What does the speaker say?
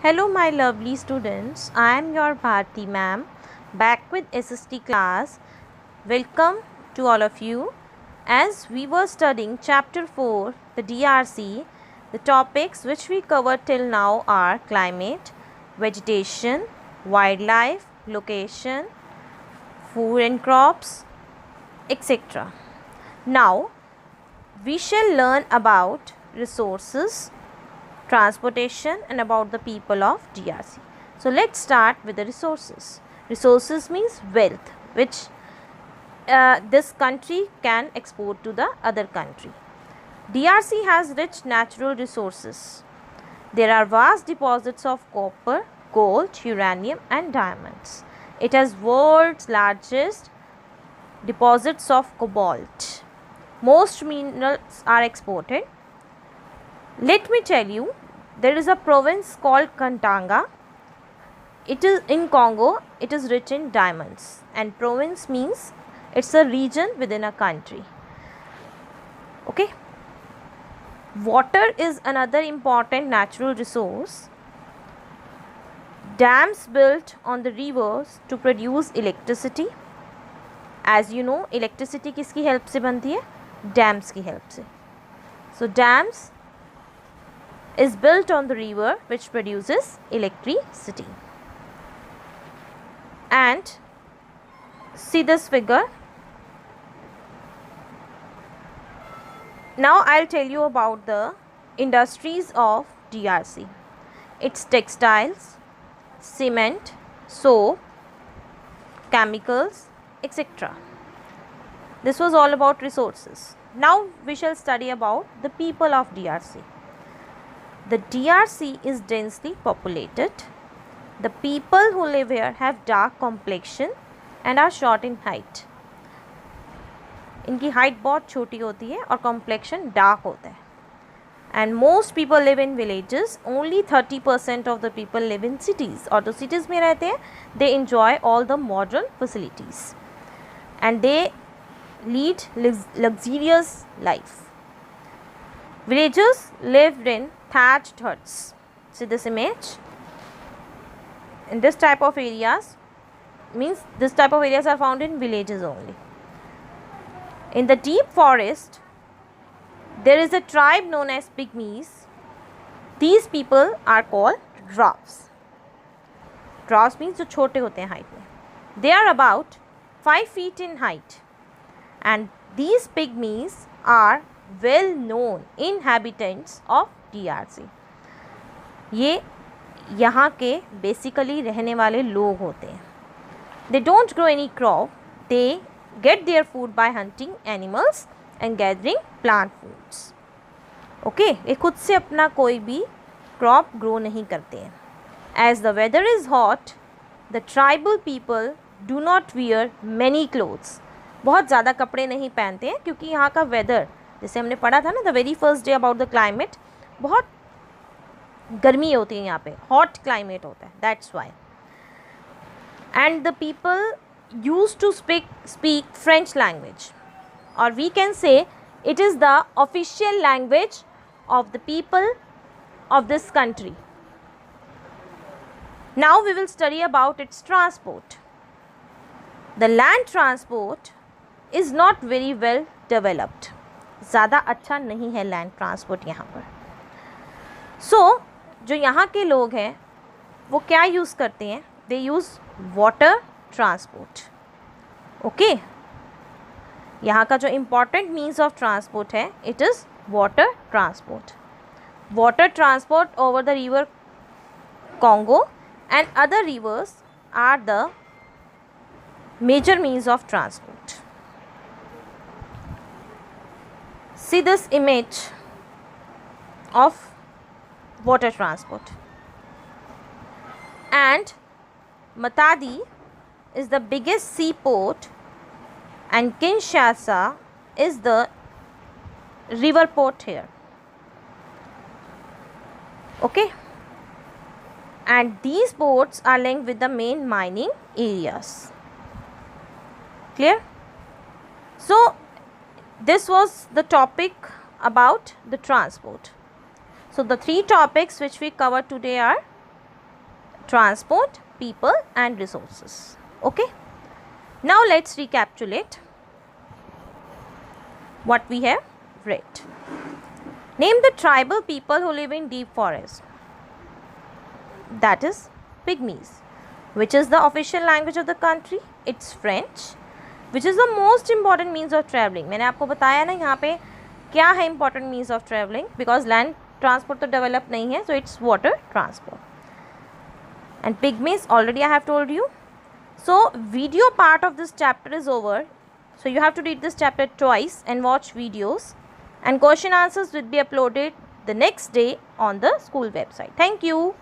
Hello, my lovely students. I am your Bharti ma'am, back with SST class. Welcome to all of you. As we were studying chapter 4, the DRC, the topics which we covered till now are climate, vegetation, wildlife, location, food and crops, etc. Now, we shall learn about resources, transportation and about the people of DRC. So let's start with the resources. Resources means wealth which this country can export to the other country. DRC has rich natural resources. There are vast deposits of copper, gold, uranium and diamonds. It has world's largest deposits of cobalt. Most minerals are exported. Let me tell you, there is a province called Katanga. It is in Congo. It is rich in diamonds, and province means it's a region within a country. Okay. Water is another important natural resource. Dams built on the rivers to produce electricity. As you know, electricity किसकी help से बनती है? Dams की help से. So dams is built on the river which produces electricity. And see this figure. Now I'll tell you about the industries of DRC. It's textiles, cement, soap, chemicals, etc. This was all about resources. Now we shall study about the people of DRC. The DRC is densely populated. The people who live here have dark complexion and are short in height. इनकी height बहुत छोटी होती है और complexion dark होता है. And most people live in villages. Only 30% of the people live in cities. और तो cities में रहते हैं, they enjoy all the modern facilities and they lead luxurious life. Villagers lived in thatched huts. See this image. In this type of areas, means this type of areas are found in villages only. In the deep forest, there is a tribe known as Pygmies. These people are called dwarfs. Dwarfs means जो छोटे होते हैं height में. They are about 5 feet in height, and these pygmies are well known inhabitants of DRC. ये यहाँ के basically रहने वाले लोग होते हैं. They don't grow any crop. They get their food by hunting animals and gathering plant foods. Okay, ये खुद से अपना कोई भी crop grow नहीं करते हैं. As the weather is hot, the tribal people do not wear many clothes. बहुत ज़्यादा कपड़े नहीं पहनते हैं क्योंकि यहाँ का weather, जैसे हमने पढ़ा था ना the very first day about the climate, बहुत गर्मी होती है यहाँ पे, hot climate होता है, that's why. And the people used to speak French language, or we can say it is the official language of the people of this country. Now we will study about its transport. The land transport is not very well developed. ज़्यादा अच्छा नहीं है land transport यहाँ पर. So जो यहाँ के लोग हैं वो क्या यूज़ करते हैं? They use water transport. Okay. यहाँ का जो important means of transport है, it is water transport. Water transport over the river Congo and other rivers are the major means of transport. See this image of water transport. And Matadi is the biggest seaport and Kinshasa is the river port here. Okay. And these ports are linked with the main mining areas. Clear? So this was the topic about the transport. So the three topics which we covered today are transport, people and resources. Okay, now let's recapitulate what we have read. Name the tribal people who live in deep forest. That is Pygmies. Which is the official language of the country? It's French. Which is the most important means of traveling? मैंने आपको बताया ना यहाँ पे क्या है important means of traveling, because land transport तो develop नहीं है, so it's water transport. And Pygmies already I have told you. So video part of this chapter is over. So you have to read this chapter twice and watch videos, and question answers will be uploaded the next day on the school website. Thank you.